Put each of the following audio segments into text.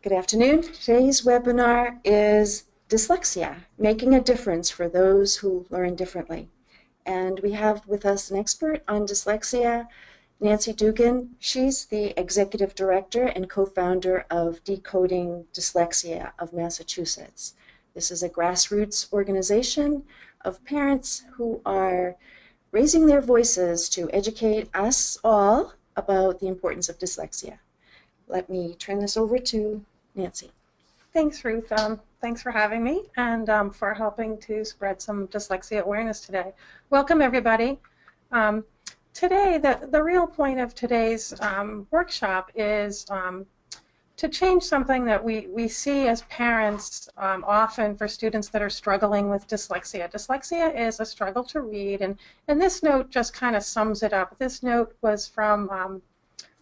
Good afternoon. Today's webinar is Dyslexia, Making a Difference for Those Who Learn Differently. And we have with us an expert on dyslexia, Nancy Duggan. She's the Executive Director and co-founder of Decoding Dyslexia of Massachusetts. This is a grassroots organization of parents who are raising their voices to educate us all about the importance of dyslexia. Let me turn this over to Nancy. Thanks, Ruth. Thanks for having me and for helping to spread some dyslexia awareness today. Welcome, everybody. Today, the real point of today's workshop is to change something that we see as parents often for students that are struggling with dyslexia. Dyslexia is a struggle to read, and this note just kind of sums it up. This note was from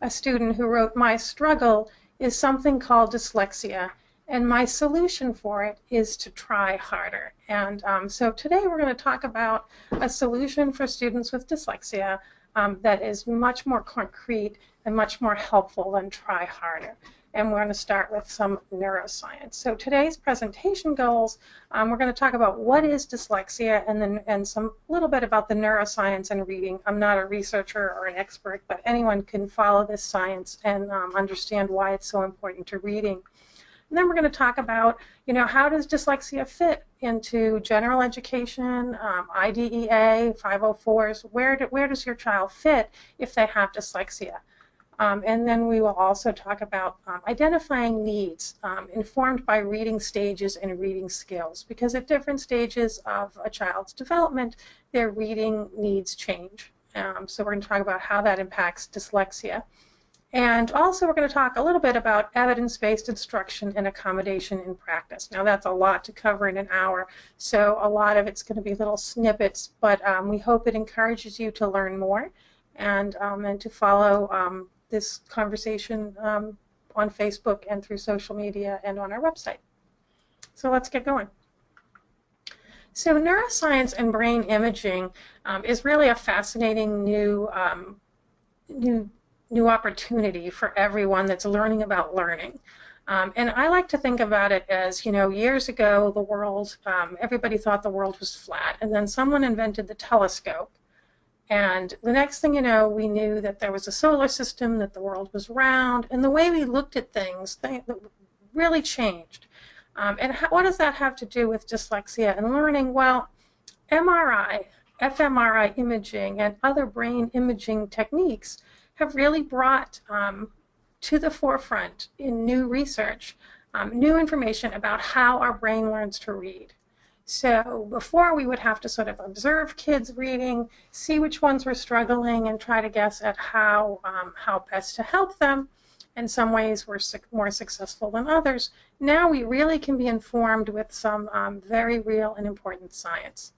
a student who wrote, "My struggle is something called dyslexia, and my solution for it is to try harder." And so today we're going to talk about a solution for students with dyslexia that is much more concrete and much more helpful than try harder. And we're going to start with some neuroscience. So today's presentation goals, we're going to talk about what is dyslexia and some little bit about the neuroscience and reading. I'm not a researcher or an expert, but anyone can follow this science and understand why it's so important to reading. And then we're going to talk about, how does dyslexia fit into general education, IDEA, 504s? Where does your child fit if they have dyslexia? And then we will also talk about identifying needs informed by reading stages and reading skills, because at different stages of a child's development, their reading needs change. So we're going to talk about how that impacts dyslexia. And also we're going to talk a little bit about evidence-based instruction and accommodation in practice. Now that's a lot to cover in an hour, so a lot of it's going to be little snippets, but we hope it encourages you to learn more and to follow this conversation on Facebook and through social media and on our website. So let's get going. So neuroscience and brain imaging is really a fascinating new opportunity for everyone that's learning about learning. And I like to think about it as, years ago, the world, everybody thought the world was flat, and then someone invented the telescope. And the next thing you know, we knew that there was a solar system, that the world was round, and the way we looked at things really changed. And what does that have to do with dyslexia and learning? Well, MRI, fMRI imaging, and other brain imaging techniques have really brought to the forefront in new research, new information about how our brain learns to read. So before, we would have to sort of observe kids reading, see which ones were struggling, and try to guess at how best to help them. In some ways, we're more successful than others. Now we really can be informed with some very real and important science.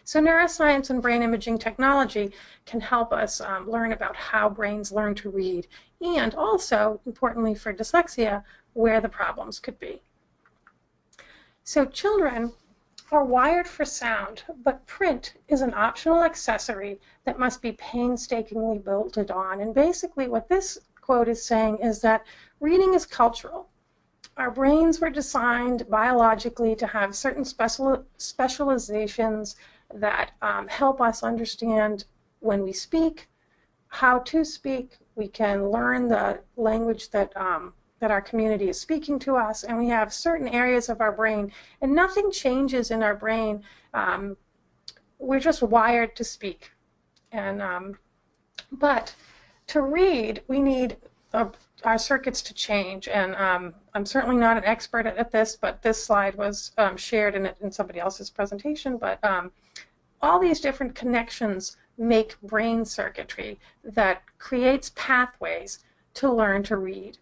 So neuroscience and brain imaging technology can help us learn about how brains learn to read, and also, importantly for dyslexia, where the problems could be. So children are wired for sound, but print is an optional accessory that must be painstakingly bolted on. And basically what this quote is saying is that reading is cultural. Our brains were designed biologically to have certain specializations that help us understand when we speak, how to speak. We can learn the language that our community is speaking to us, and we have certain areas of our brain, and nothing changes in our brain. We're just wired to speak. And but to read, we need our circuits to change. And I'm certainly not an expert at this, but this slide was shared in somebody else's presentation. But all these different connections make brain circuitry that creates pathways to learn to read.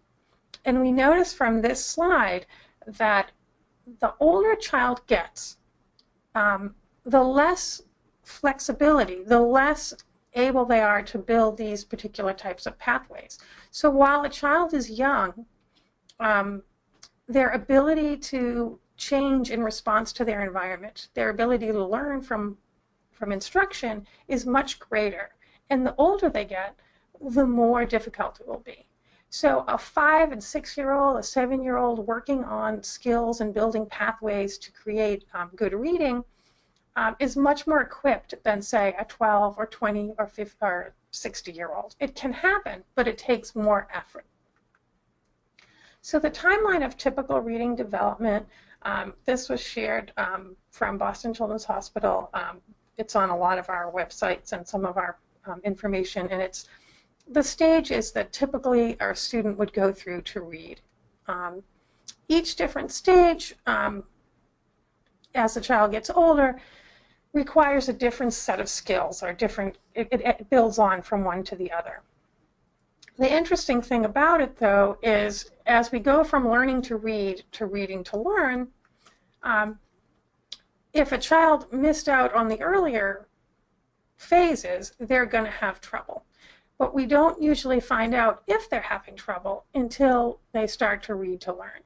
And we notice from this slide that the older a child gets, the less flexibility, the less able they are to build these particular types of pathways. So while a child is young, their ability to change in response to their environment, their ability to learn from instruction is much greater. And the older they get, the more difficult it will be. So a 5- and 6-year-old, a 7-year-old working on skills and building pathways to create good reading is much more equipped than, say, a 12 or 20 or 50 or 60-year-old. It can happen, but it takes more effort. So the timeline of typical reading development, this was shared from Boston Children's Hospital. It's on a lot of our websites and some of our information, and it's the stages that typically our student would go through to read. Each different stage, as the child gets older, requires a different set of skills, or it builds on from one to the other. The interesting thing about it, though, is as we go from learning to read to reading to learn, if a child missed out on the earlier phases, they're going to have trouble. But we don't usually find out if they're having trouble until they start to read to learn.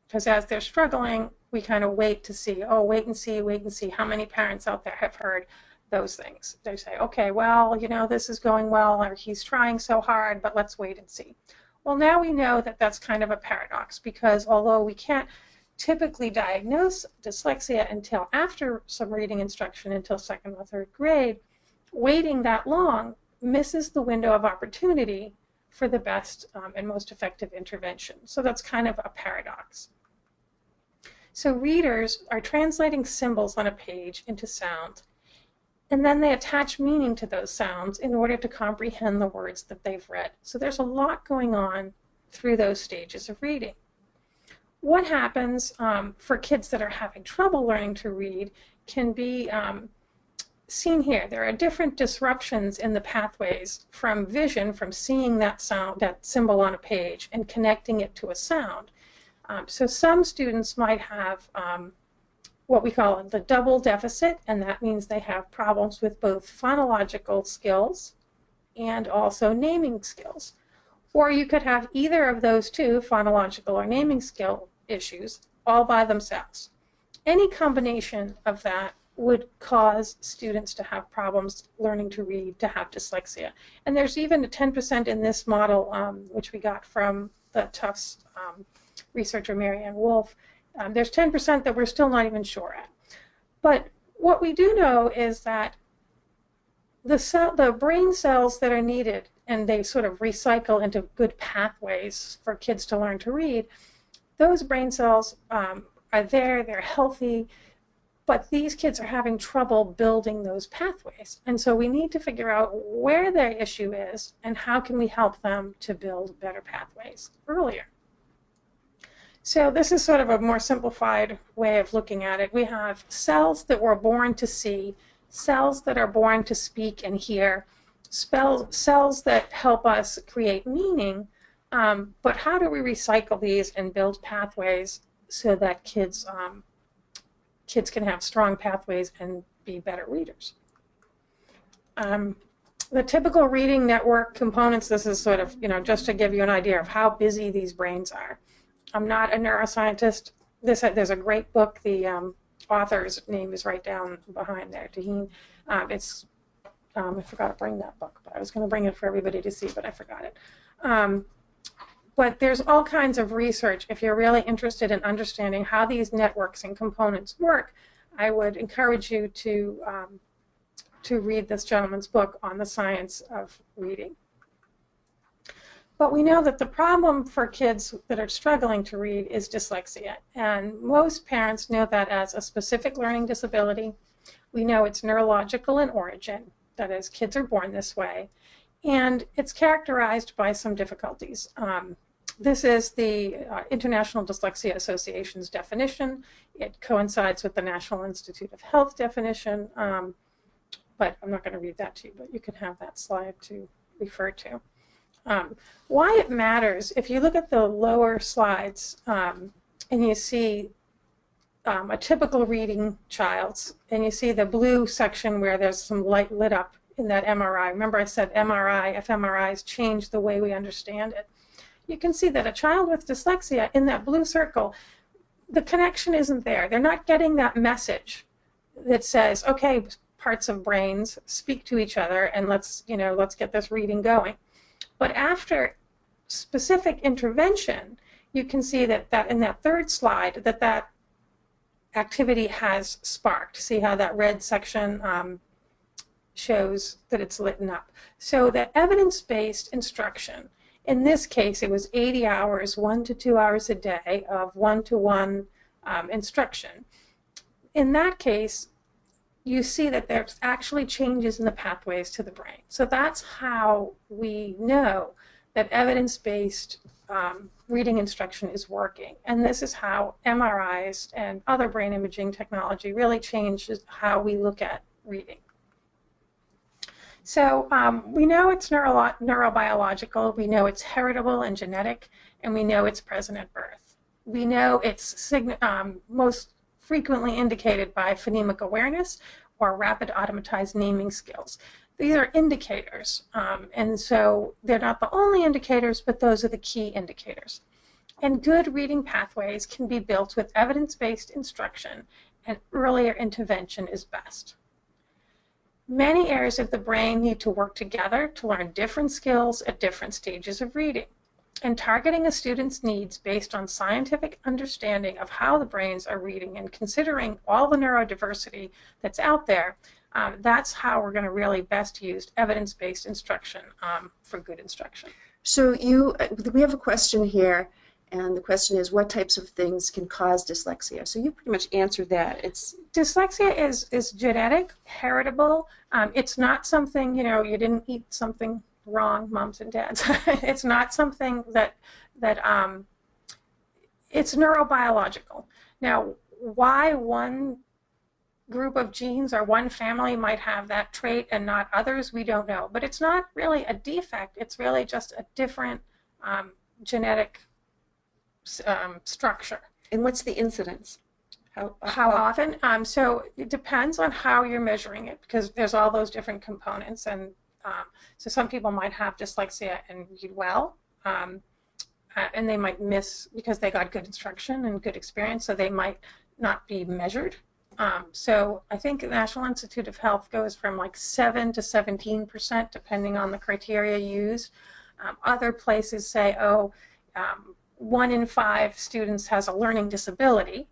Because as they're struggling, we kind of wait to see, oh, wait and see. How many parents out there have heard those things? They say, okay, well, you know, this is going well, or he's trying so hard, but let's wait and see. Well, now we know that that's kind of a paradox, because although we can't typically diagnose dyslexia until after some reading instruction, until 2nd or 3rd grade, waiting that long misses the window of opportunity for the best and most effective intervention. So that's kind of a paradox. So readers are translating symbols on a page into sound, and then they attach meaning to those sounds in order to comprehend the words that they've read. So there's a lot going on through those stages of reading. What happens for kids that are having trouble learning to read can be seen here. There are different disruptions in the pathways from vision, from seeing that sound, that symbol on a page, and connecting it to a sound. So some students might have what we call the double deficit, and that means they have problems with both phonological skills and also naming skills. Or you could have either of those two, phonological or naming skill issues, all by themselves. Any combination of that would cause students to have problems learning to read, to have dyslexia. And there's even a 10% in this model, which we got from the Tufts researcher Marianne Wolf. There's 10% that we're still not even sure at. But what we do know is that the brain cells that are needed, and they sort of recycle into good pathways for kids to learn to read, those brain cells are there, they're healthy, but these kids are having trouble building those pathways. And so we need to figure out where their issue is and how can we help them to build better pathways earlier. So this is sort of a more simplified way of looking at it. We have cells that were born to see, cells that are born to speak and hear, cells that help us create meaning, but how do we recycle these and build pathways so that kids can have strong pathways and be better readers? The typical reading network components, this is sort of, just to give you an idea of how busy these brains are. I'm not a neuroscientist. There's a great book. The author's name is right down behind there, Taheen. I forgot to bring that book, but I was going to bring it for everybody to see, but I forgot it. But there's all kinds of research. If you're really interested in understanding how these networks and components work, I would encourage you to read this gentleman's book on the science of reading. But we know that the problem for kids that are struggling to read is dyslexia. And most parents know that as a specific learning disability. We know it's neurological in origin, that is, kids are born this way. And it's characterized by some difficulties. This is the International Dyslexia Association's definition. It coincides with the National Institute of Health definition. But I'm not going to read that to you, but you can have that slide to refer to. Why it matters, if you look at the lower slides and you see a typical reading child's, and you see the blue section where there's some light lit up in that MRI. Remember I said MRI, fMRIs change the way we understand it. You can see that a child with dyslexia in that blue circle, the connection isn't there. They're not getting that message that says, okay, parts of brains speak to each other and let's get this reading going. But after specific intervention, you can see that in that third slide that activity has sparked. See how that red section shows that it's lit up. So the evidence-based instruction, in this case, it was 80 hours, 1 to 2 hours a day of one-to-one instruction. In that case, you see that there's actually changes in the pathways to the brain. So that's how we know that evidence-based reading instruction is working. And this is how MRIs and other brain imaging technology really changes how we look at reading. So we know it's neurobiological, we know it's heritable and genetic, and we know it's present at birth. We know it's most frequently indicated by phonemic awareness or rapid automatized naming skills. These are indicators, and so they're not the only indicators, but those are the key indicators. And good reading pathways can be built with evidence-based instruction, and earlier intervention is best. Many areas of the brain need to work together to learn different skills at different stages of reading. And targeting a student's needs based on scientific understanding of how the brains are reading and considering all the neurodiversity that's out there, that's how we're going to really best use evidence-based instruction for good instruction. So we have a question here, and the question is, what types of things can cause dyslexia? So you pretty much answered that. Dyslexia is genetic, heritable. It's not something, you didn't eat something wrong, moms and dads. It's not something that it's neurobiological. Now, why one group of genes or one family might have that trait and not others, we don't know. But it's not really a defect. It's really just a different genetic structure. And what's the incidence? How often? So it depends on how you're measuring it, because there's all those different components. And so some people might have dyslexia and read well, and they might miss because they got good instruction and good experience, so they might not be measured. So I think the National Institute of Health goes from like 7 to 17%, depending on the criteria used. Other places say, 1 in 5 students has a learning disability,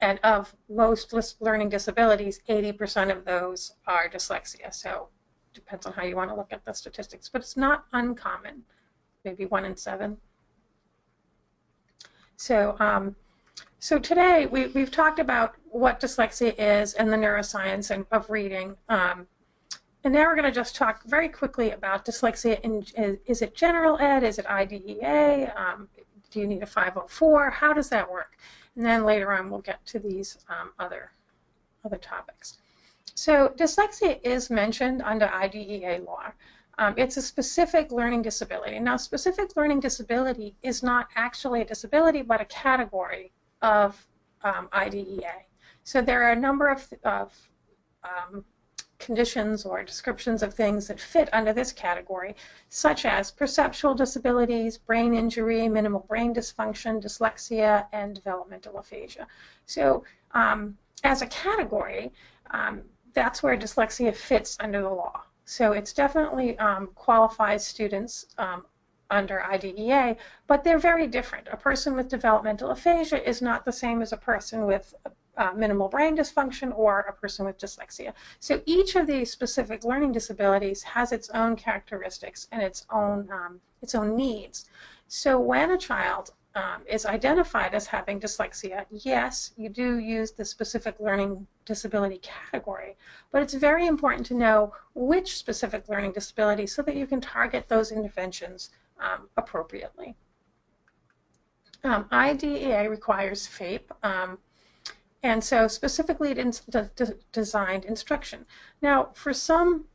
and of most learning disabilities, 80% of those are dyslexia. So it depends on how you want to look at the statistics, but it's not uncommon, maybe 1 in 7. So today we've talked about what dyslexia is and the neuroscience of reading. And now we're going to just talk very quickly about dyslexia. Is it general ed? Is it IDEA? Do you need a 504? How does that work? And then later on we'll get to these other topics. So dyslexia is mentioned under IDEA law. It's a specific learning disability. Now, specific learning disability is not actually a disability, but a category of IDEA. So there are a number of conditions or descriptions of things that fit under this category, such as perceptual disabilities, brain injury, minimal brain dysfunction, dyslexia, and developmental aphasia. So as a category, that's where dyslexia fits under the law. So it's definitely qualifies students under IDEA, but they're very different. A person with developmental aphasia is not the same as a person with minimal brain dysfunction or a person with dyslexia. So each of these specific learning disabilities has its own characteristics and its own needs. So when a child is identified as having dyslexia, yes, you do use the specific learning disability category, but it's very important to know which specific learning disability so that you can target those interventions appropriately. IDEA requires FAPE, and so specifically designed instruction. Now, for some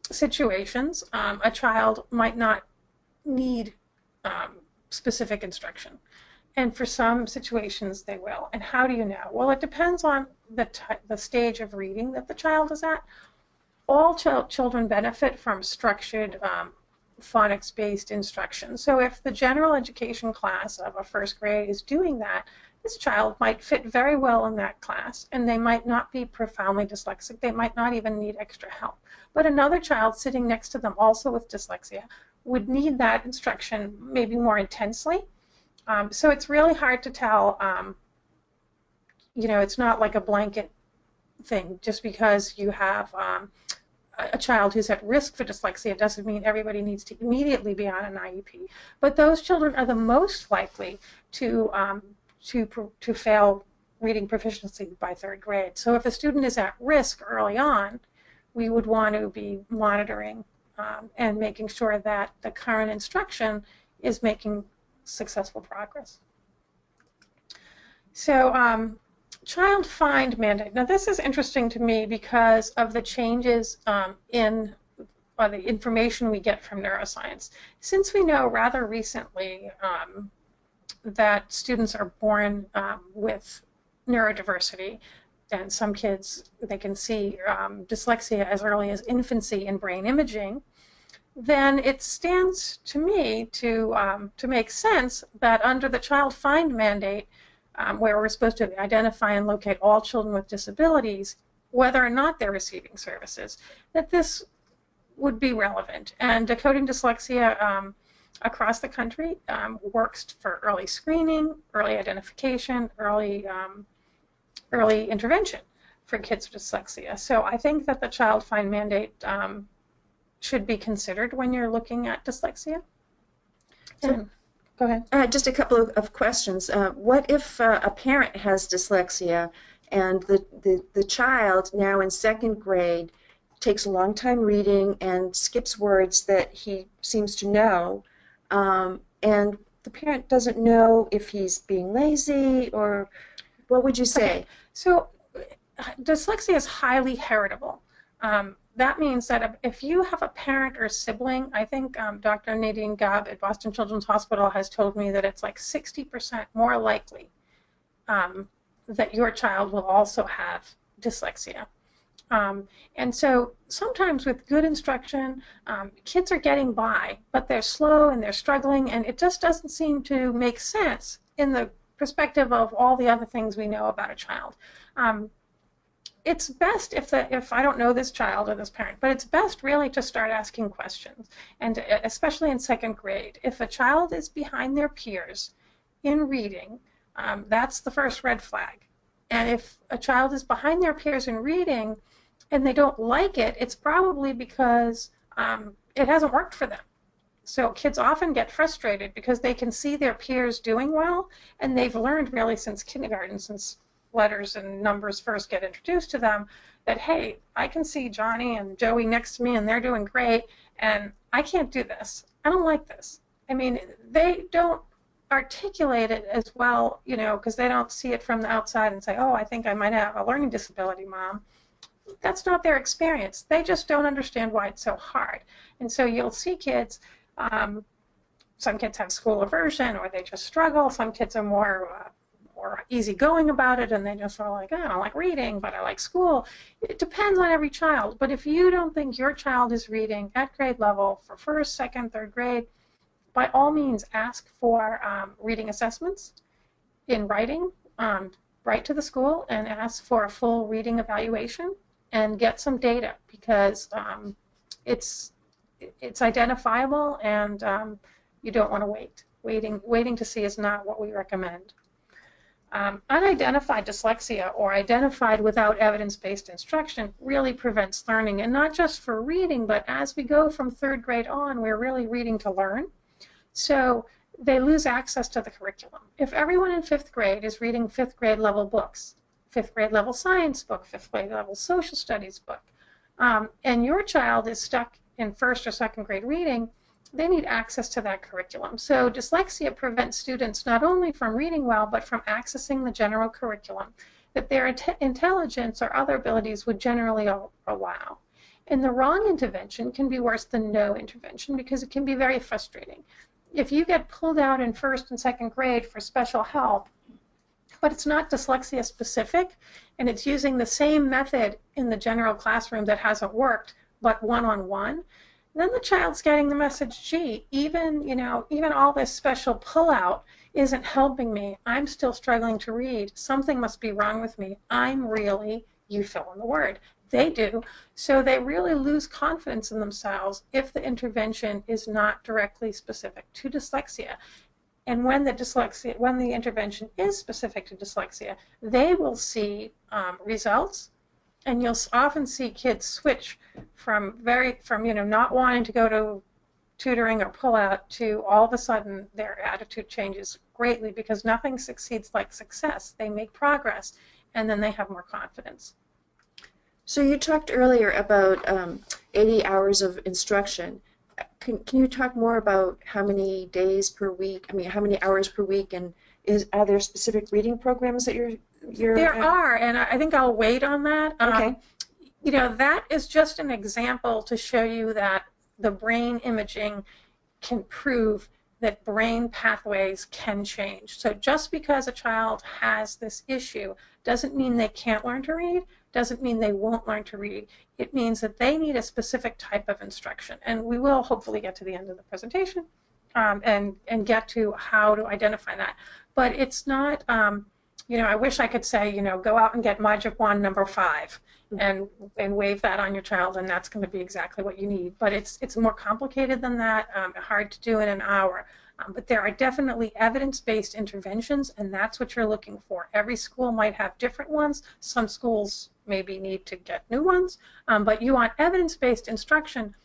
situations, a child might not need specific instruction, and for some situations they will. And how do you know? Well, it depends on the stage of reading that the child is at. All children benefit from structured phonics-based instruction. So if the general education class of a first grade is doing that, this child might fit very well in that class, and they might not be profoundly dyslexic. They might not even need extra help. But another child sitting next to them also with dyslexia would need that instruction maybe more intensely. So it's really hard to tell. It's not like a blanket thing. Just because you have a child who's at risk for dyslexia doesn't mean everybody needs to immediately be on an IEP. But those children are the most likely to fail reading proficiency by 3rd grade. So if a student is at risk early on, we would want to be monitoring and making sure that the current instruction is making successful progress. So child find mandate. Now this is interesting to me because of the changes in the information we get from neuroscience. Since we know rather recently that students are born with neurodiversity, and some kids, they can see dyslexia as early as infancy in brain imaging, then it stands to me to make sense that under the child find mandate, where we're supposed to identify and locate all children with disabilities, whether or not they're receiving services, that this would be relevant. And Decoding Dyslexia across the country works for early screening, early identification, early intervention for kids with dyslexia. So I think that the child find mandate should be considered when you're looking at dyslexia. And, go ahead. Just a couple of questions. What if a parent has dyslexia and the child now in 2nd grade takes a long time reading and skips words that he seems to know, and the parent doesn't know if he's being lazy, or what would you say? Okay. So dyslexia is highly heritable. That means that if you have a parent or sibling, I think Dr. Nadine Gabb at Boston Children's Hospital has told me that it's like 60% more likely that your child will also have dyslexia. And so sometimes with good instruction, kids are getting by, but they're slow and they're struggling, and it just doesn't seem to make sense in the perspective of all the other things we know about a child. It's best if I don't know this child or this parent, but it's best really to start asking questions, and especially in 2nd grade. If a child is behind their peers in reading, that's the first red flag. And if a child is behind their peers in reading and they don't like it, it's probably because it hasn't worked for them. So kids often get frustrated because they can see their peers doing well, and they've learned really since kindergarten, since letters and numbers first get introduced to them, that, hey, I can see Johnny and Joey next to me and they're doing great, and I can't do this. I don't like this. I mean, they don't articulate it as well, because they don't see it from the outside and say, oh, I think I might have a learning disability, Mom. That's not their experience. They just don't understand why it's so hard. And so you'll see kids, some kids have school aversion, or they just struggle. Some kids are more easygoing about it, and they just are like, I don't like reading, but I like school. It depends on every child. But if you don't think your child is reading at grade level for 1st, 2nd, 3rd grade, by all means ask for reading assessments in writing. Write to the school and ask for a full reading evaluation and get some data, because it's identifiable, and you don't want to wait. Waiting to see is not what we recommend. Unidentified dyslexia, or identified without evidence-based instruction, really prevents learning, and not just for reading, but as we go from 3rd grade on, we're really reading to learn. So they lose access to the curriculum. If everyone in 5th grade is reading 5th grade level books, 5th grade level science book, 5th grade level social studies book, and your child is stuck in 1st or 2nd grade reading, they need access to that curriculum. So dyslexia prevents students not only from reading well, but from accessing the general curriculum that their intelligence or other abilities would generally allow. And the wrong intervention can be worse than no intervention, because it can be very frustrating. If you get pulled out in 1st and 2nd grade for special help, but it's not dyslexia specific, and it's using the same method in the general classroom that hasn't worked, but one-on-one, then the child's getting the message, gee, even all this special pullout isn't helping me. I'm still struggling to read. Something must be wrong with me. I'm really, you fill in the word. they do. So they really lose confidence in themselves if the intervention is not directly specific to dyslexia. And when the intervention is specific to dyslexia, they will see results, and you'll often see kids switch from not wanting to go to tutoring or pull out to all of a sudden their attitude changes greatly because nothing succeeds like success. They make progress, and then they have more confidence. So you talked earlier about 80 hours of instruction. Can you talk more about how many days per week, how many hours per week, and are there specific reading programs that you're There are, and I think I'll wait on that. Okay. That is just an example to show you that the brain imaging can prove that brain pathways can change. So just because a child has this issue doesn't mean they can't learn to read, doesn't mean they won't learn to read. It means that they need a specific type of instruction. And we will hopefully get to the end of the presentation and get to how to identify that. But it's not, I wish I could say, go out and get Magic Wand number 5 and wave that on your child, and that's going to be exactly what you need. But it's more complicated than that, hard to do in an hour. But there are definitely evidence-based interventions, and that's what you're looking for. Every school might have different ones. Some schools maybe need to get new ones, but you want evidence-based instruction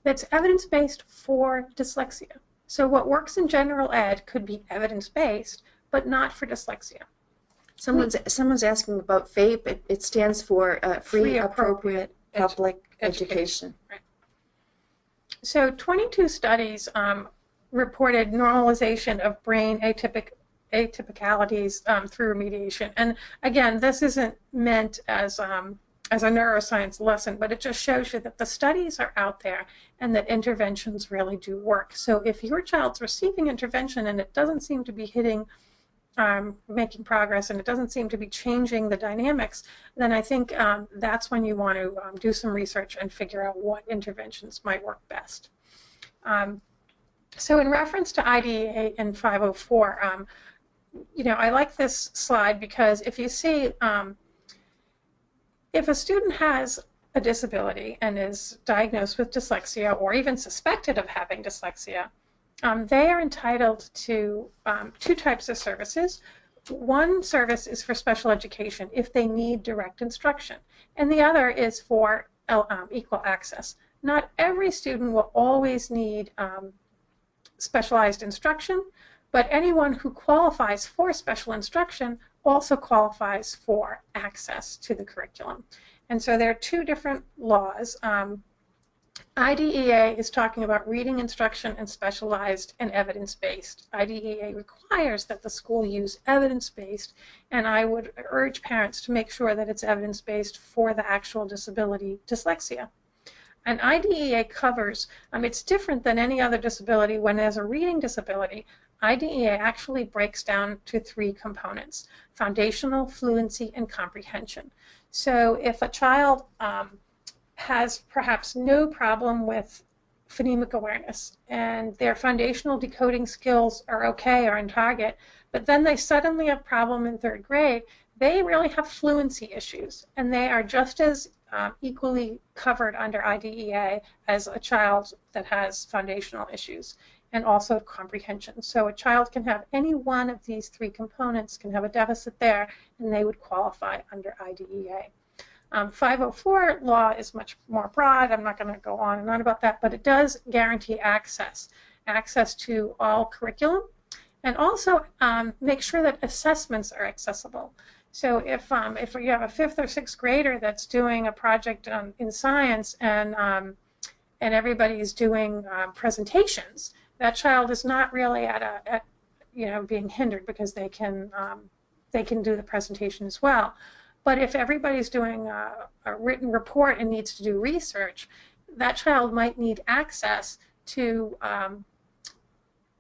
that's evidence-based for dyslexia. So what works in general ed could be evidence-based, but not for dyslexia. Someone's asking about FAPE. It stands for Free Appropriate Public Education. Right. So 22 studies reported normalization of brain atypicalities through remediation. And again, this isn't meant as a neuroscience lesson, but it just shows you that the studies are out there and that interventions really do work. So if your child's receiving intervention and it doesn't seem to be making progress, and it doesn't seem to be changing the dynamics, then I think that's when you want to do some research and figure out what interventions might work best. So in reference to IDEA and 504, I like this slide because if you see, if a student has a disability and is diagnosed with dyslexia or even suspected of having dyslexia, they are entitled to 2 types of services. One service is for special education if they need direct instruction, and the other is for equal access. Not every student will always need specialized instruction, but anyone who qualifies for special instruction also qualifies for access to the curriculum. And so there are 2 different laws. IDEA is talking about reading instruction and specialized and evidence-based. IDEA requires that the school use evidence-based, and I would urge parents to make sure that it's evidence-based for the actual disability, dyslexia. And IDEA covers, it's different than any other disability. When there's a reading disability, IDEA actually breaks down to 3 components: foundational, fluency, and comprehension. So if a child has perhaps no problem with phonemic awareness and their foundational decoding skills are okay or in target, but then they suddenly have a problem in 3rd grade, they really have fluency issues, and they are just as equally covered under IDEA as a child that has foundational issues, and also comprehension. So a child can have any one of these 3 components, can have a deficit there, and they would qualify under IDEA. 504 law is much more broad. I'm not going to go on and on about that, but it does guarantee access to all curriculum, and also make sure that assessments are accessible. So if you have a 5th or 6th grader that's doing a project in science and everybody's doing presentations, that child is not really at being hindered because they can do the presentation as well. But if everybody's doing a written report and needs to do research, that child might need access to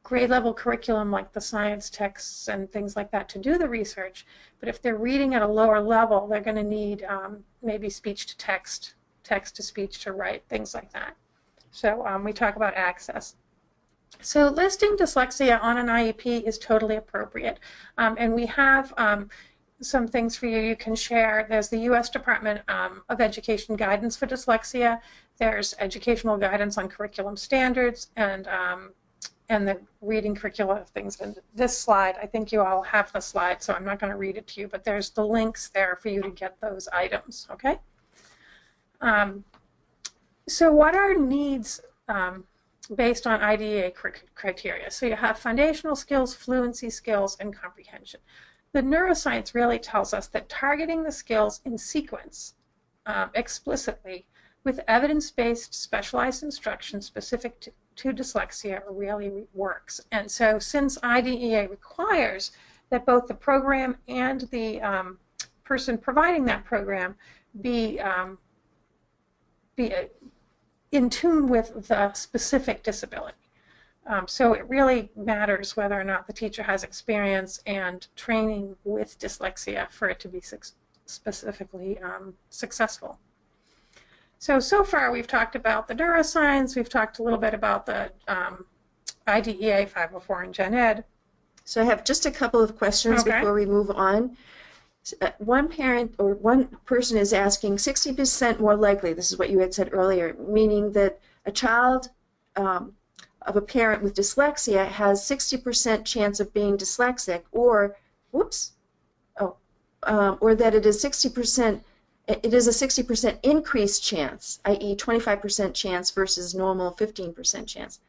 grade level curriculum like the science texts and things like that to do the research. But if they're reading at a lower level, they're going to need maybe speech to text, text to speech to write, things like that. So we talk about access. So listing dyslexia on an IEP is totally appropriate. And we have some things for you. You can share. There's the U.S. Department of Education guidance for dyslexia. There's educational guidance on curriculum standards and the reading curricula things. And this slide, I think you all have the slide, so I'm not going to read it to you, but there's the links there for you to get those items, okay? So what are needs based on IDEA criteria? So you have foundational skills, fluency skills, and comprehension. The neuroscience really tells us that targeting the skills in sequence explicitly with evidence-based specialized instruction specific to dyslexia really works. And so since IDEA requires that both the program and the person providing that program be in tune with the specific disability. So it really matters whether or not the teacher has experience and training with dyslexia for it to be specifically successful. So far we've talked about the neuroscience, we've talked a little bit about the IDEA 504 and Gen Ed. So I have just a couple of questions before we move on. One parent or one person is asking 60% more likely, this is what you had said earlier, meaning that a child of a parent with dyslexia has 60% chance of being dyslexic, or, or that it is 60%, it is a 60% increased chance, i.e. 25% chance versus normal 15% chance.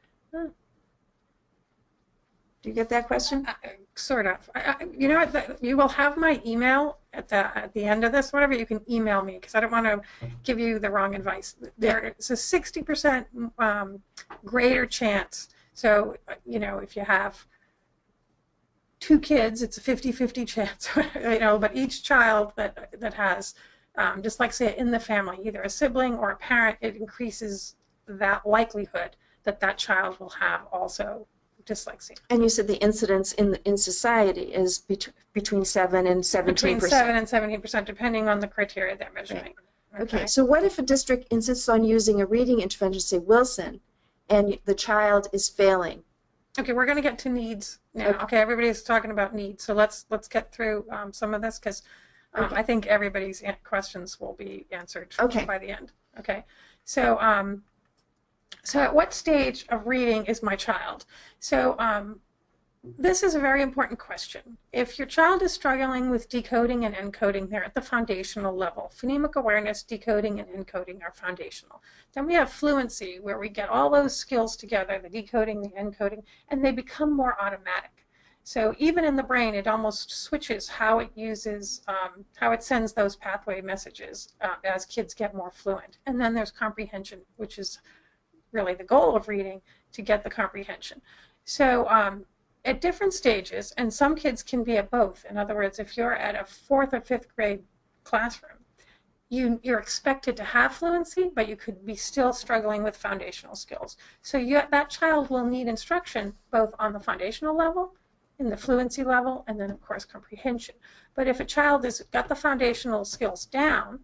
Do you get that question? Sort of. You know what? You will have my email at the end of this. Whatever, you can email me because I don't want to give you the wrong advice. There is a 60% greater chance. So you know, if you have 2 kids, it's a 50-50 chance. You know, but each child that has dyslexia in the family, either a sibling or a parent, it increases that likelihood that that child will have also dyslexia. And you said the incidence in society is between 7 and 17%. Between 7 and 17%, depending on the criteria they're measuring. Right. Okay, so what if a district insists on using a reading intervention, say Wilson, and the child is failing? Okay, we're going to get to needs now. Okay, everybody's talking about needs, so let's get through some of this because I think everybody's questions will be answered by the end. Okay, so so at what stage of reading is my child? So this is a very important question. If your child is struggling with decoding and encoding, they're at the foundational level. Phonemic awareness, decoding, and encoding are foundational. Then we have fluency, where we get all those skills together, the decoding, the encoding, and they become more automatic. So even in the brain, it almost switches how it uses, how it sends those pathway messages as kids get more fluent. And then there's comprehension, which is really the goal of reading, to get the comprehension. So at different stages, and some kids can be at both. In other words, if you're at a 4th or 5th grade classroom, you're expected to have fluency, but you could be still struggling with foundational skills. So that child will need instruction both on the foundational level, in the fluency level, and then of course comprehension. But if a child has got the foundational skills down,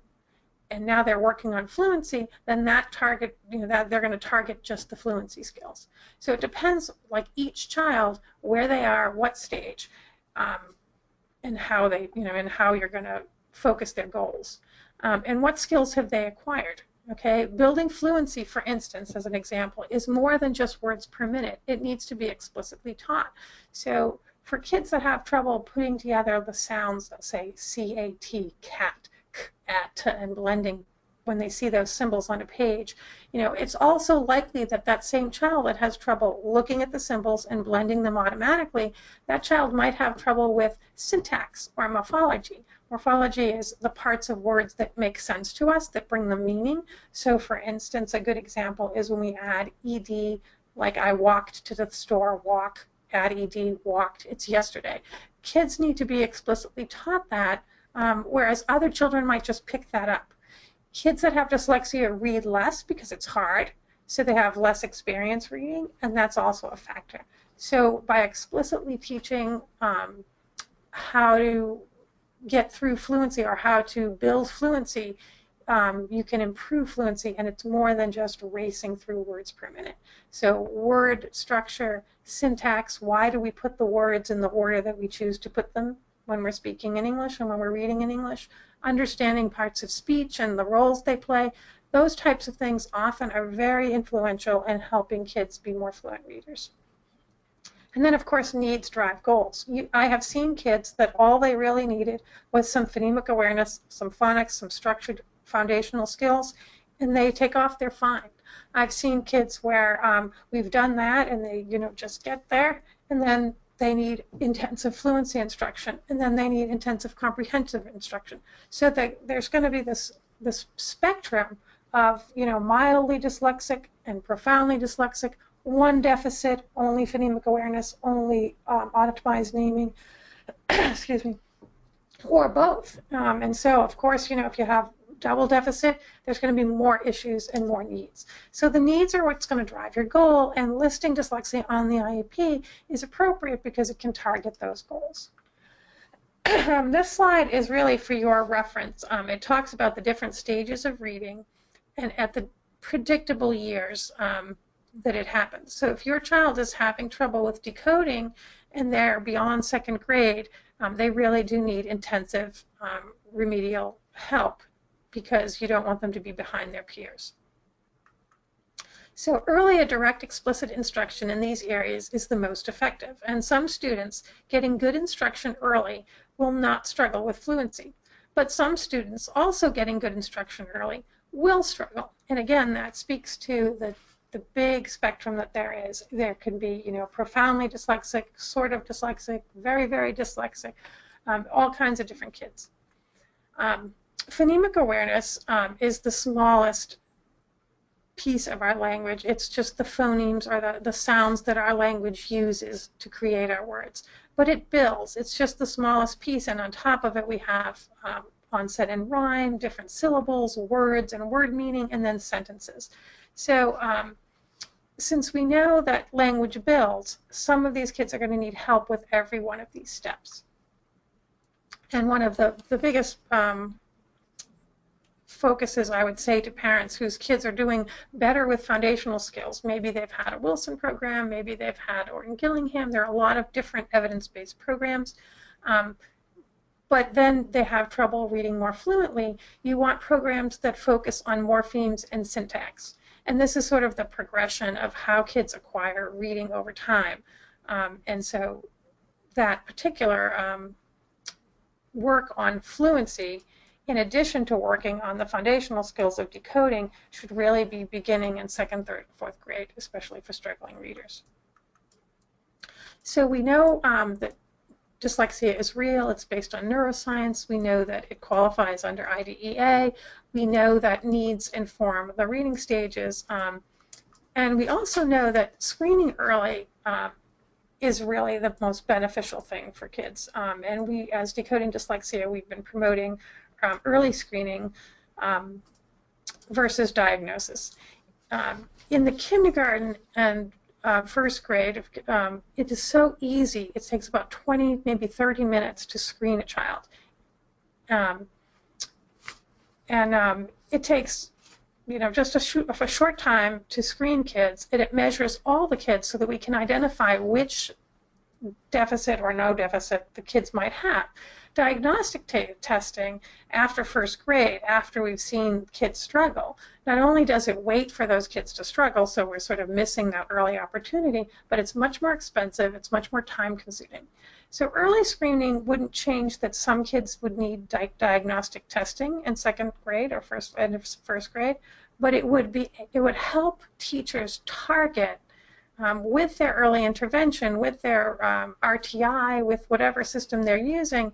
and now they're working on fluency, then that target, you know, that they're going to target just the fluency skills. So it depends, like each child, where they are, what stage, and how they, you know, and how you're going to focus their goals, and what skills have they acquired. Okay, building fluency, for instance, as an example, is more than just words per minute. It needs to be explicitly taught. So for kids that have trouble putting together the sounds, let's say C-A-T, cat, at, and blending when they see those symbols on a page, you know, it's also likely that that same child that has trouble looking at the symbols and blending them automatically, that child might have trouble with syntax or morphology. Morphology is the parts of words that make sense to us, that bring them meaning. So for instance, a good example is when we add ed, like I walked to the store, walk, add ed, walked, it's yesterday. Kids need to be explicitly taught that, whereas other children might just pick that up. Kids that have dyslexia read less because it's hard, so they have less experience reading, and that's also a factor. So by explicitly teaching how to get through fluency or how to build fluency, you can improve fluency, and it's more than just racing through words per minute. So word structure, syntax, why do we put the words in the order that we choose to put them? when we're speaking in English and when we're reading in English, understanding parts of speech and the roles they play. Those types of things often are very influential in helping kids be more fluent readers. And then, of course, needs drive goals. I have seen kids that all they really needed was some phonemic awareness, some phonics, some structured foundational skills, and they take off, they're fine. I've seen kids where we've done that and they, just get there, and then they need intensive fluency instruction, and then they need intensive comprehensive instruction. So that there's going to be this spectrum of, mildly dyslexic and profoundly dyslexic, one deficit, only phonemic awareness, only auditorized naming, excuse me, or both. And so, of course, if you have double deficit, there's going to be more issues and more needs. So the needs are what's going to drive your goal, and listing dyslexia on the IEP is appropriate because it can target those goals. This slide is really for your reference. It talks about the different stages of reading and at the predictable years that it happens. So if your child is having trouble with decoding and they're beyond second grade, they really do need intensive remedial help because you don't want them to be behind their peers. So early and direct explicit instruction in these areas is the most effective, and some students getting good instruction early will not struggle with fluency. But some students also getting good instruction early will struggle. And again, that speaks to the big spectrum that there is. There can be, profoundly dyslexic, sort of dyslexic, very, very dyslexic, all kinds of different kids. Phonemic awareness is the smallest piece of our language. It's just the phonemes or the sounds that our language uses to create our words. But it builds. It's just the smallest piece, and on top of it we have onset and rhyme, different syllables, words and word meaning, and then sentences. So since we know that language builds, some of these kids are going to need help with every one of these steps. And one of the biggest focuses, I would say, to parents whose kids are doing better with foundational skills. Maybe they've had a Wilson program, maybe they've had Orton Gillingham. There are a lot of different evidence-based programs. But then they have trouble reading more fluently. You want programs that focus on morphemes and syntax. And this is sort of the progression of how kids acquire reading over time. And so that particular work on fluency, in addition to working on the foundational skills of decoding, should really be beginning in second, third, fourth grade, especially for struggling readers. So we know that dyslexia is real. It's based on neuroscience. We know that it qualifies under IDEA. We know that needs inform the reading stages. And we also know that screening early is really the most beneficial thing for kids. And we, as Decoding Dyslexia, we've been promoting early screening versus diagnosis. In the kindergarten and first grade, it is so easy. It takes about 20, maybe 30 minutes to screen a child. It takes, just a short time to screen kids, and it measures all the kids so that we can identify which deficit or no deficit the kids might have. Diagnostic testing after first grade, after we've seen kids struggle, not only does it wait for those kids to struggle, so we're sort of missing that early opportunity, but it's much more expensive, it's much more time consuming. So early screening wouldn't change that some kids would need diagnostic testing in second grade or first grade, but it would help teachers target with their early intervention, with their RTI, with whatever system they're using,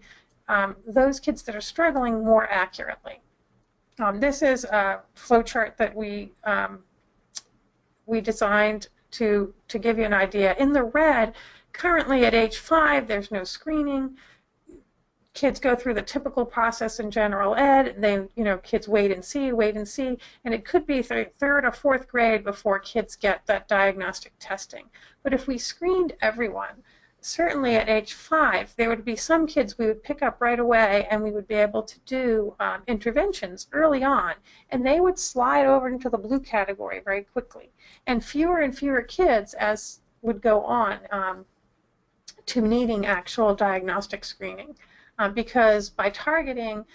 those kids that are struggling more accurately. This is a flowchart that we designed to give you an idea. In the red, currently at age 5, there's no screening. Kids go through the typical process in general ed. They, kids wait and see, and it could be third or fourth grade before kids get that diagnostic testing. But if we screened everyone, certainly at age 5, there would be some kids we would pick up right away, and we would be able to do interventions early on, and they would slide over into the blue category very quickly. And fewer kids as would go on to needing actual diagnostic screening. because by targeting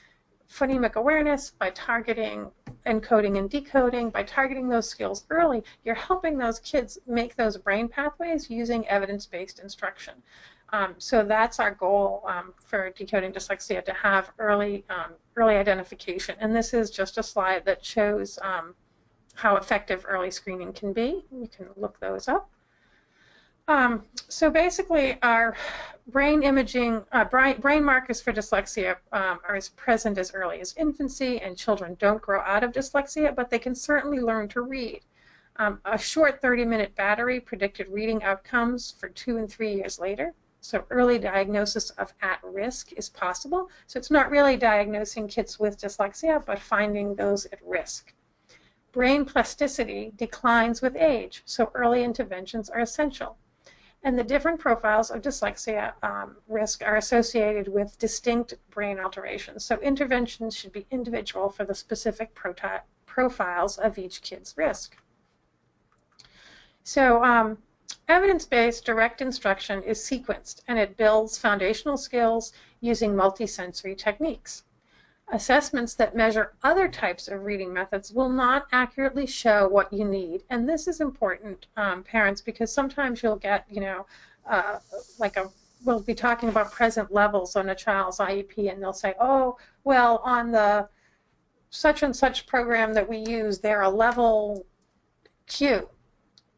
phonemic awareness, by targeting encoding and decoding, by targeting those skills early, you're helping those kids make those brain pathways using evidence-based instruction. So that's our goal for Decoding Dyslexia, to have early identification. And this is just a slide that shows how effective early screening can be. You can look those up. So basically, our brain imaging, brain markers for dyslexia are as present as early as infancy, and children don't grow out of dyslexia, but they can certainly learn to read. A short 30-minute battery predicted reading outcomes for 2 and 3 years later. So early diagnosis of at-risk is possible. So it's not really diagnosing kids with dyslexia, but finding those at risk. Brain plasticity declines with age, so early interventions are essential. And the different profiles of dyslexia risk are associated with distinct brain alterations. So interventions should be individual for the specific profiles of each kid's risk. So evidence-based direct instruction is sequenced, and it builds foundational skills using multisensory techniques. Assessments that measure other types of reading methods will not accurately show what you need. And this is important, parents, because sometimes you'll get, we'll be talking about present levels on a child's IEP, and they'll say, oh, well, on the such and such program that we use, they're a level Q.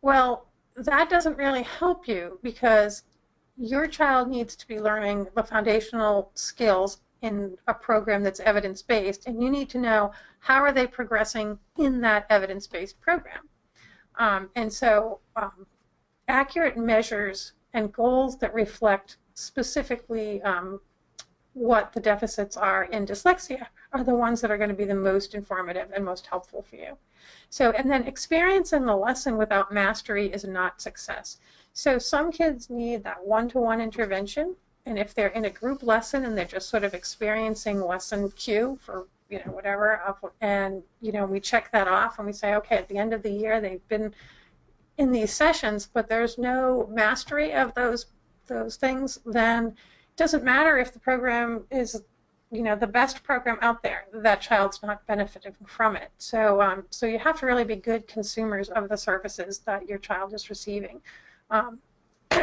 Well, that doesn't really help you, because your child needs to be learning the foundational skills in a program that's evidence-based, and you need to know how are they progressing in that evidence-based program. And so accurate measures and goals that reflect specifically what the deficits are in dyslexia are the ones that are going to be the most informative and most helpful for you. So, and then experience in the lesson without mastery is not success. So some kids need that one-to-one intervention. And if they're in a group lesson and they're just sort of experiencing lesson Q for, whatever, and, we check that off and we say, okay, at the end of the year, they've been in these sessions, but there's no mastery of those things, then it doesn't matter if the program is, the best program out there, that child's not benefiting from it. So, so you have to really be good consumers of the services that your child is receiving.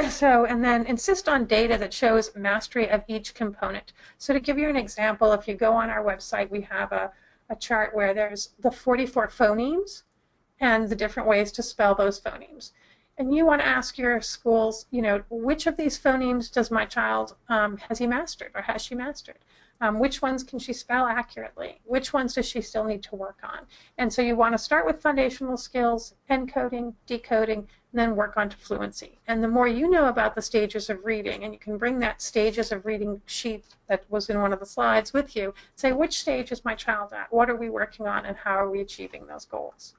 So, and then insist on data that shows mastery of each component. So to give you an example, if you go on our website, we have a chart where there's the 44 phonemes and the different ways to spell those phonemes. And you want to ask your schools, which of these phonemes does my child, has he mastered or has she mastered? Which ones can she spell accurately? Which ones does she still need to work on? And so you want to start with foundational skills, encoding, decoding, and then work on to fluency. And the more you know about the stages of reading, and you can bring that stages of reading sheet that was in one of the slides with you, say, which stage is my child at? What are we working on, and how are we achieving those goals?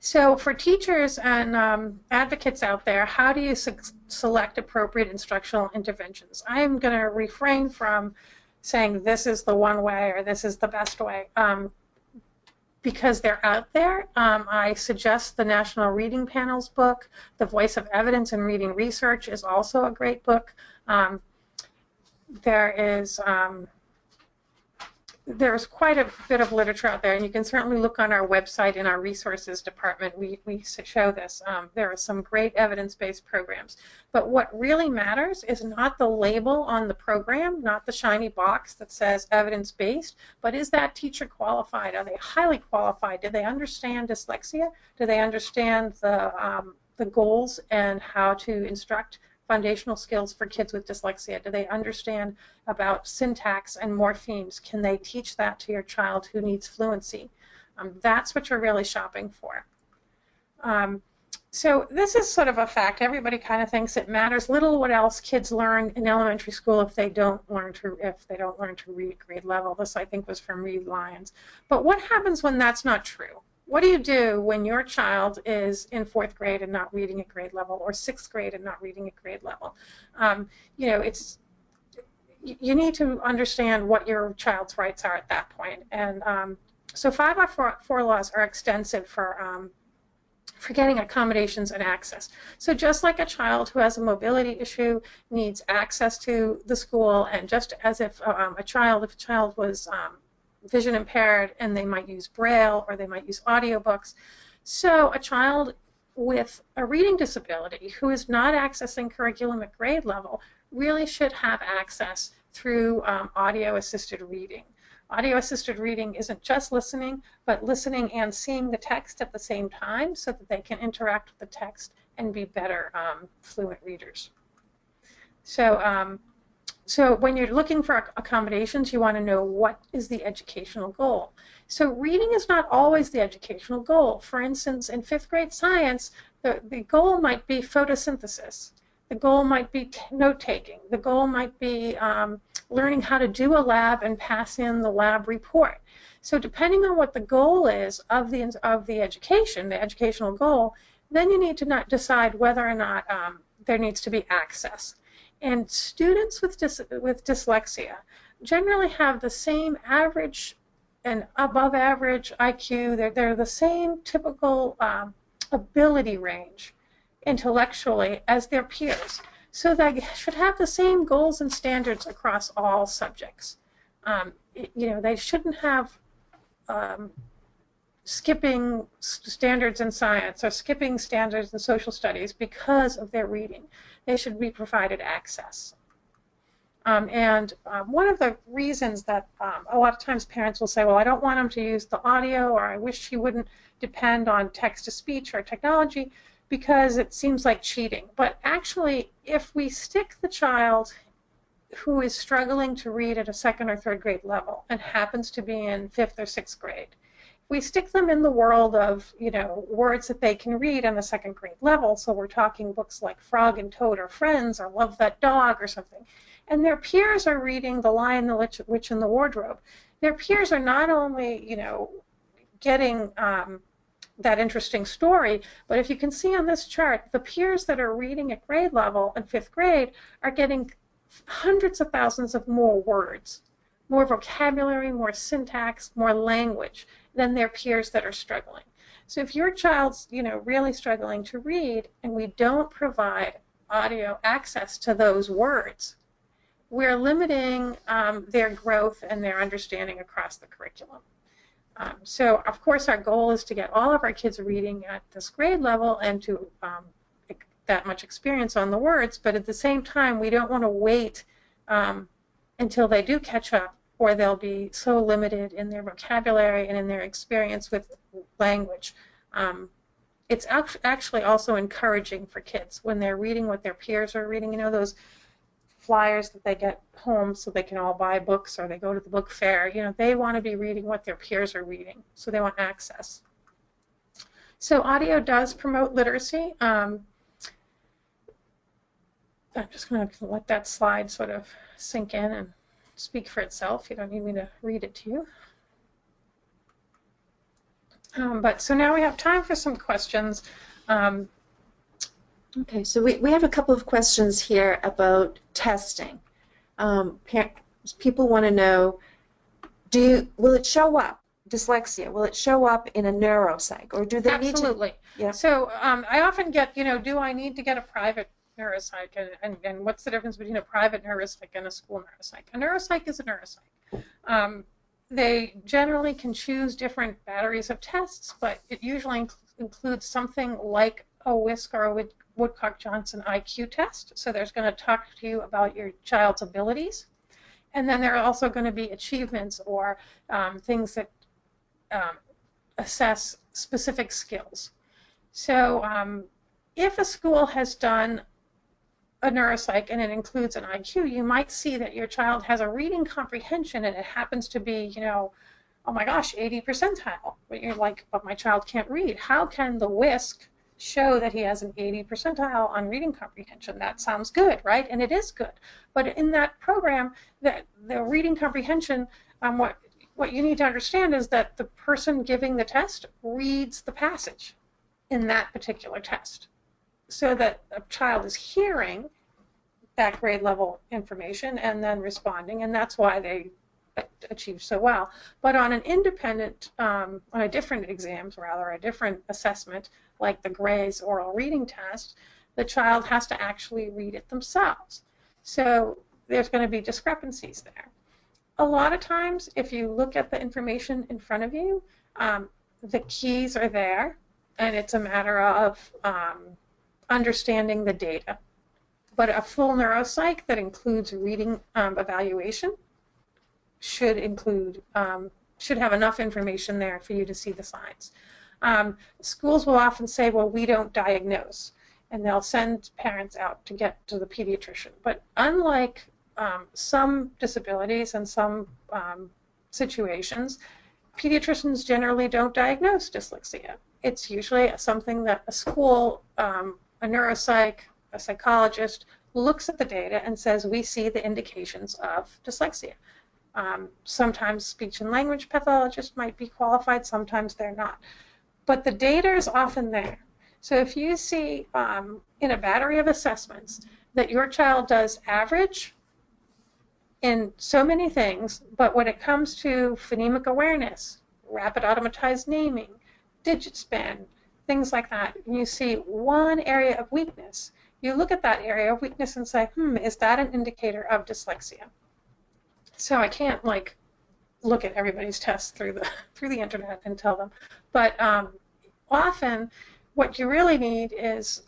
So for teachers and advocates out there, how do you select appropriate instructional interventions? I'm going to refrain from saying this is the one way or this is the best way, because they're out there. I suggest the National Reading Panel's book, The Voice of Evidence in Reading Research, is also a great book. There's quite a bit of literature out there, and you can certainly look on our website in our resources department. We show this. There are some great evidence-based programs. But what really matters is not the label on the program, not the shiny box that says evidence-based, but is that teacher qualified? Are they highly qualified? Do they understand dyslexia? Do they understand the goals and how to instruct foundational skills for kids with dyslexia? Do they understand about syntax and morphemes? Can they teach that to your child who needs fluency? That's what you're really shopping for. So this is sort of a fact. Everybody kind of thinks it matters little what else kids learn in elementary school if they don't learn to read at grade level. This, I think, was from Reed Lyons. But what happens when that's not true? What do you do when your child is in 4th grade and not reading at grade level, or 6th grade and not reading at grade level? You need to understand what your child's rights are at that point. And so 504 laws are extensive for for getting accommodations and access. So just like a child who has a mobility issue needs access to the school, and just as if a child was vision impaired and they might use Braille or they might use audiobooks, so a child with a reading disability who is not accessing curriculum at grade level really should have access through audio-assisted reading. Audio-assisted reading isn't just listening, but listening and seeing the text at the same time so that they can interact with the text and be better fluent readers. So, so when you're looking for accommodations, you want to know what is the educational goal. So reading is not always the educational goal. For instance, in 5th grade science, the goal might be photosynthesis. The goal might be note-taking. The goal might be learning how to do a lab and pass in the lab report. So depending on what the goal is of the education, the educational goal, then you need to decide whether or not there needs to be access. And students with dyslexia generally have the same average and above average IQ. They're the same typical ability range intellectually as their peers. So they should have the same goals and standards across all subjects. You know, they shouldn't have skipping standards in science or skipping standards in social studies because of their reading. They should be provided access. One of the reasons that a lot of times parents will say, well, I don't want them to use the audio, or I wish he wouldn't depend on text-to-speech or technology, because it seems like cheating. But actually, if we stick the child who is struggling to read at a 2nd or 3rd grade level and happens to be in 5th or 6th grade, we stick them in the world of, you know, words that they can read on the 2nd grade level. So we're talking books like Frog and Toad or Friends or Love That Dog or something. And their peers are reading The Lion, the Witch, and the Wardrobe. Their peers are not only, you know, getting that interesting story, but if you can see on this chart, the peers that are reading at grade level in 5th grade are getting hundreds of thousands of more words, more vocabulary, more syntax, more language than their peers that are struggling. So if your child's, you know, really struggling to read and we don't provide audio access to those words, we're limiting their growth and their understanding across the curriculum. So, of course, our goal is to get all of our kids reading at this grade level and to that much experience on the words, but at the same time, we don't want to wait until they do catch up, or they'll be so limited in their vocabulary and in their experience with language. It's actually also encouraging for kids when they're reading what their peers are reading. You know, those flyers that they get home so they can all buy books, or they go to the book fair. You know, they want to be reading what their peers are reading, so they want access. So audio does promote literacy. I'm just going to let that slide sort of sink in and speak for itself. You don't need me to read it to you. But so now we have time for some questions. Okay, so we have a couple of questions here about testing. People want to know, will it show up, dyslexia, will it show up in a neuropsych, or do they need to? Absolutely. Yeah. So I often get, you know, do I need to get a private neuropsych, and what's the difference between a private neuropsych and a school neuropsych? A neuropsych is a neuropsych. They generally can choose different batteries of tests, but it usually includes something like a WISC or a Woodcock-Johnson IQ test. So there's going to talk to you about your child's abilities. And then there are also going to be achievements or things that assess specific skills. So if a school has done a neuropsych and it includes an IQ, you might see that your child has a reading comprehension and it happens to be, you know, oh my gosh, 80 percentile. But you're like, but my child can't read. How can the WISC show that he has an 80 percentile on reading comprehension? That sounds good, right? And it is good. But in that program, the reading comprehension, what you need to understand is that the person giving the test reads the passage in that particular test, so that a child is hearing that grade level information and then responding, and that's why they achieved so well. But on an independent, on a different exams, rather, a different assessment, like the Gray's oral reading test, the child has to actually read it themselves. So there's going to be discrepancies there. A lot of times, if you look at the information in front of you, the keys are there, and it's a matter of understanding the data. But a full neuropsych that includes reading evaluation should have enough information there for you to see the signs. Schools will often say, well, we don't diagnose, and they'll send parents out to get to the pediatrician. But unlike some disabilities and some situations, pediatricians generally don't diagnose dyslexia. It's usually something that a school, a neuropsych, a psychologist looks at the data and says, we see the indications of dyslexia. Sometimes speech and language pathologists might be qualified, sometimes they're not. But the data is often there. So if you see in a battery of assessments that your child does average in so many things, but when it comes to phonemic awareness, rapid automatized naming, digit span, things like that, and you see one area of weakness, you look at that area of weakness and say, is that an indicator of dyslexia? So I can't like look at everybody's tests through the internet and tell them, but often what you really need is,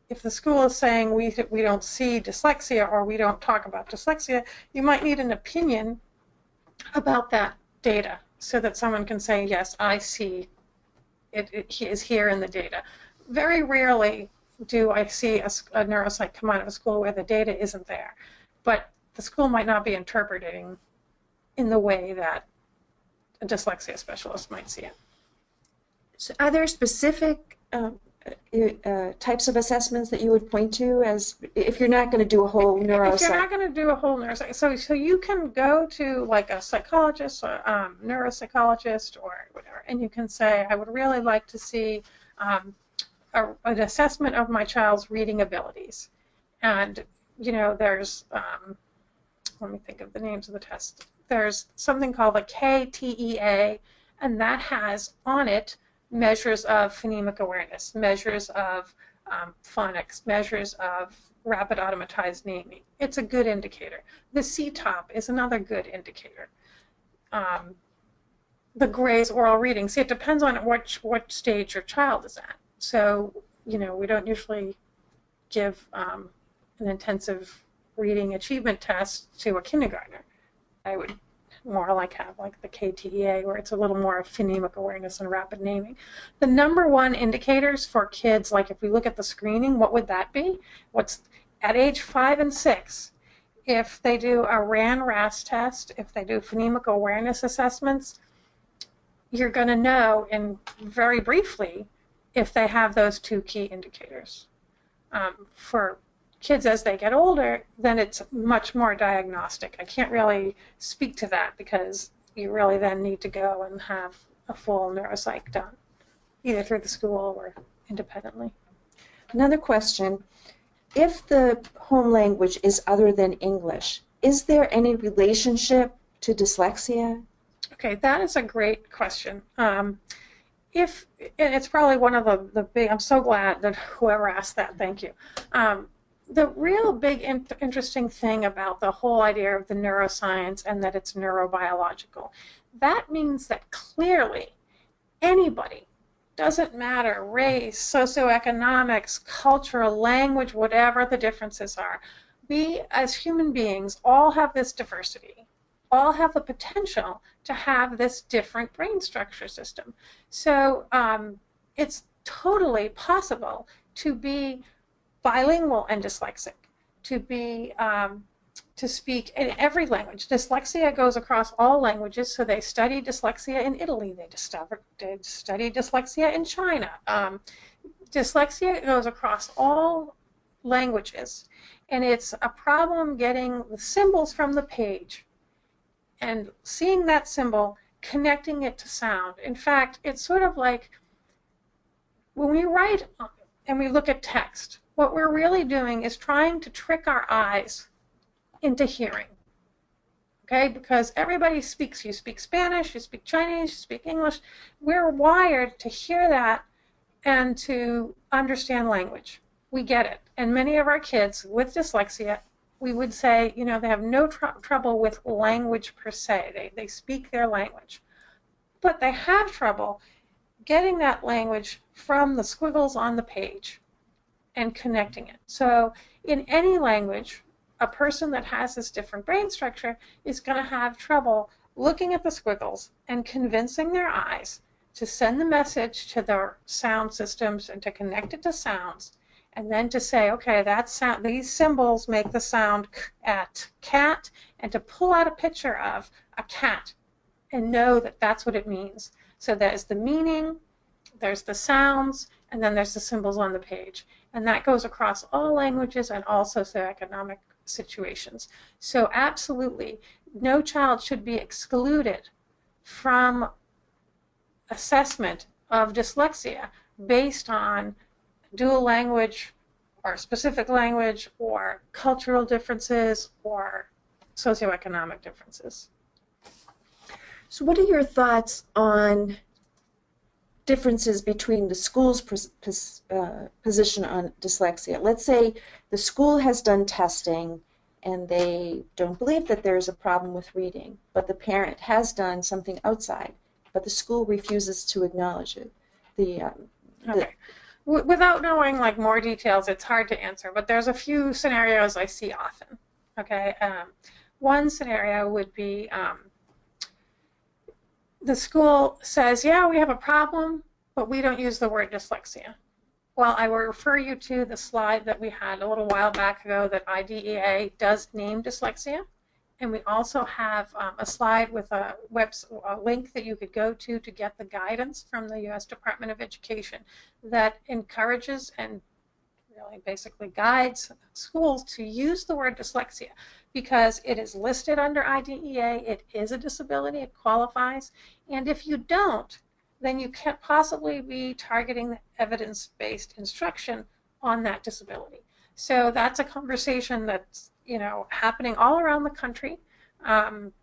if the school is saying we don't see dyslexia or we don't talk about dyslexia, you might need an opinion about that data so that someone can say, yes, I see it is here in the data. Very rarely do I see a neuropsych come out of a school where the data isn't there, but the school might not be interpreting in the way that a dyslexia specialist might see it. So are there specific types of assessments that you would point to, as if you're not going to do a whole neuropsych? If you're not going to do a whole neuropsych, so you can go to like a psychologist or neuropsychologist or whatever, and you can say, I would really like to see an assessment of my child's reading abilities. And there's let me think of the names of the tests. There's something called the KTEA, and that has on it measures of phonemic awareness, measures of phonics, measures of rapid automatized naming. It's a good indicator. The CTOP is another good indicator. The Gray's oral reading. See, it depends on what stage your child is at. So, we don't usually give an intensive reading achievement test to a kindergartner. I would more like have like the KTEA, where it's a little more of phonemic awareness and rapid naming. The number one indicators for kids, like if we look at the screening, what would that be? What's at age 5 and 6, if they do a RAN-RAS test, if they do phonemic awareness assessments, you're going to know in very briefly if they have those two key indicators. For kids as they get older, then it's much more diagnostic. I can't really speak to that because you really then need to go and have a full neuropsych done, either through the school or independently. Another question, if the home language is other than English, is there any relationship to dyslexia? Okay, that is a great question. And it's probably one of the big, I'm so glad that whoever asked that, thank you. The real big interesting thing about the whole idea of the neuroscience and that it's neurobiological, that means that clearly anybody, doesn't matter, race, socioeconomics, culture, language, whatever the differences are, we as human beings all have this diversity, all have the potential to have this different brain structure system. So it's totally possible to be bilingual and dyslexic, to speak in every language. Dyslexia goes across all languages, so they study dyslexia in Italy, they study dyslexia in China. Dyslexia goes across all languages, and it's a problem getting the symbols from the page and seeing that symbol, connecting it to sound. In fact, it's sort of like when we write and we look at text, what we're really doing is trying to trick our eyes into hearing. okay? Because everybody speaks. You speak Spanish, you speak Chinese, you speak English. We're wired to hear that and to understand language. We get it. And many of our kids with dyslexia, we would say, you know, they have no trouble with language per se. They speak their language. But they have trouble getting that language from the squiggles on the page and connecting it. So in any language, a person that has this different brain structure is going to have trouble looking at the squiggles and convincing their eyes to send the message to their sound systems and to connect it to sounds, and then to say, okay, that sound, these symbols make the sound at cat, and to pull out a picture of a cat and know that that's what it means. So there's the meaning, there's the sounds, and then there's the symbols on the page. And that goes across all languages and all socioeconomic situations. So absolutely, no child should be excluded from assessment of dyslexia based on dual language or specific language or cultural differences or socioeconomic differences. So what are your thoughts on differences between the school's position on dyslexia? Let's say the school has done testing and they don't believe that there's a problem with reading, but the parent has done something outside, but the school refuses to acknowledge it. Okay. Without knowing like more details, it's hard to answer, but there's a few scenarios I see often. Okay, one scenario would be the school says, yeah, we have a problem, but we don't use the word dyslexia. Well, I will refer you to the slide that we had a little while back ago that IDEA does name dyslexia. And we also have a slide with a link that you could go to get the guidance from the U.S. Department of Education that encourages and really basically guides schools to use the word dyslexia because it is listed under IDEA, it is a disability, it qualifies, and if you don't, then you can't possibly be targeting evidence-based instruction on that disability. So that's a conversation that's, you know, happening all around the country,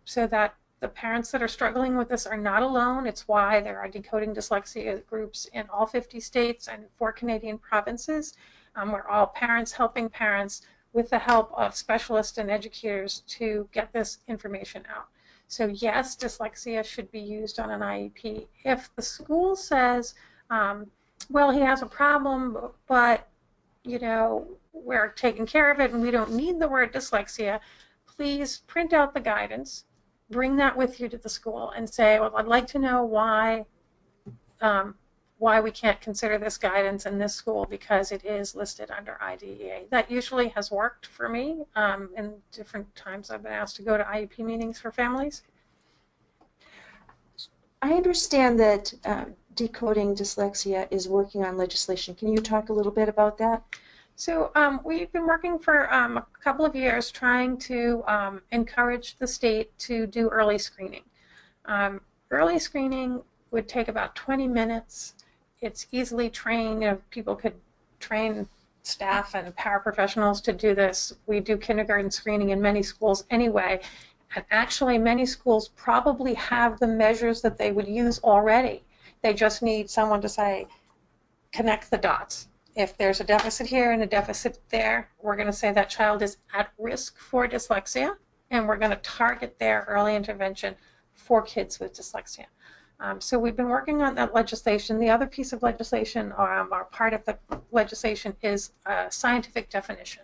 so that the parents that are struggling with this are not alone. It's why there are decoding dyslexia groups in all 50 states and 4 Canadian provinces. We're all parents helping parents with the help of specialists and educators to get this information out. So yes, dyslexia should be used on an IEP. If the school says, well, he has a problem, but you know, we're taking care of it and we don't need the word dyslexia, please print out the guidance, bring that with you to the school and say, well, I'd like to know why we can't consider this guidance in this school because it is listed under IDEA. That usually has worked for me in different times I've been asked to go to IEP meetings for families. I understand that Decoding Dyslexia is working on legislation. Can you talk a little bit about that? So we've been working for a couple of years trying to encourage the state to do early screening. Early screening would take about 20 minutes. It's easily trained. You know, people could train staff and paraprofessionals to do this. We do kindergarten screening in many schools anyway. And actually, many schools probably have the measures that they would use already. They just need someone to say, connect the dots. If there's a deficit here and a deficit there, we're going to say that child is at risk for dyslexia, and we're going to target their early intervention for kids with dyslexia. So we've been working on that legislation. The other piece of legislation, or part of the legislation, is a scientific definition.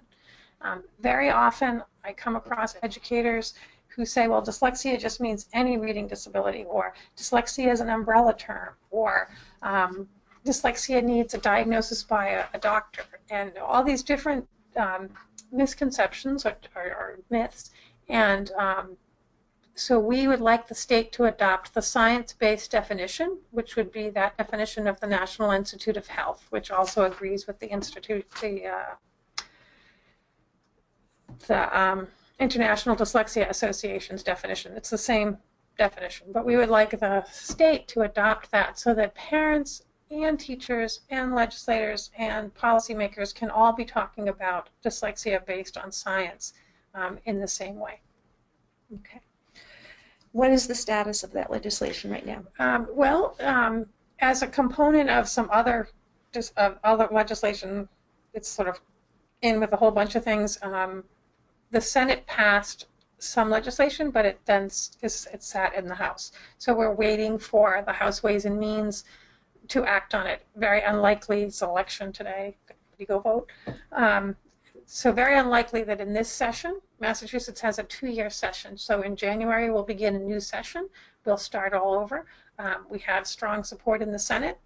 Very often I come across educators who say, well, dyslexia just means any reading disability, or dyslexia is an umbrella term, or dyslexia needs a diagnosis by a doctor, and all these different misconceptions or myths. And so we would like the state to adopt the science-based definition, which would be that definition of the National Institute of Health, which also agrees with the International Dyslexia Association's definition. It's the same definition, but we would like the state to adopt that so that parents and teachers and legislators and policymakers can all be talking about dyslexia based on science in the same way. Okay. What is the status of that legislation right now? As a component of some other legislation, it's sort of in with a whole bunch of things. The Senate passed some legislation, but it then it sat in the House. So we're waiting for the House Ways and Means to act on it. Very unlikely. It's election today. You go vote. So very unlikely that in this session, Massachusetts has a 2-year session. So in January, we'll begin a new session. We'll start all over. We have strong support in the Senate.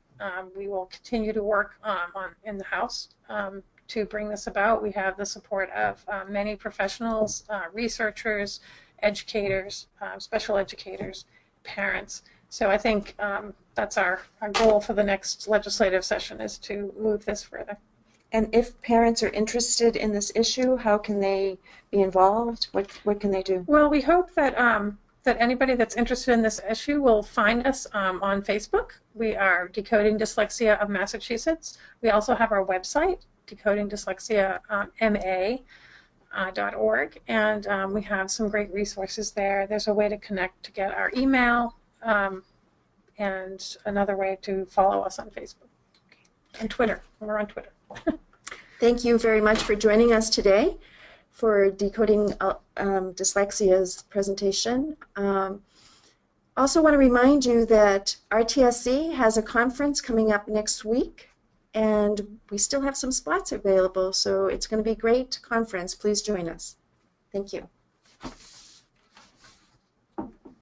We will continue to work in the House to bring this about. We have the support of many professionals, researchers, educators, special educators, parents. So I think that's our goal for the next legislative session, is to move this further. And if parents are interested in this issue, how can they be involved? What can they do? Well, we hope that that anybody that's interested in this issue will find us on Facebook. We are Decoding Dyslexia of Massachusetts. We also have our website, decodingdyslexia.ma.org, and we have some great resources there. There's a way to connect to get our email, and another way to follow us on Facebook and Twitter. We're on Twitter. Thank you very much for joining us today for Decoding Dyslexia's presentation. Also want to remind you that RTSC has a conference coming up next week, and we still have some spots available, so it's going to be a great conference. Please join us. Thank you.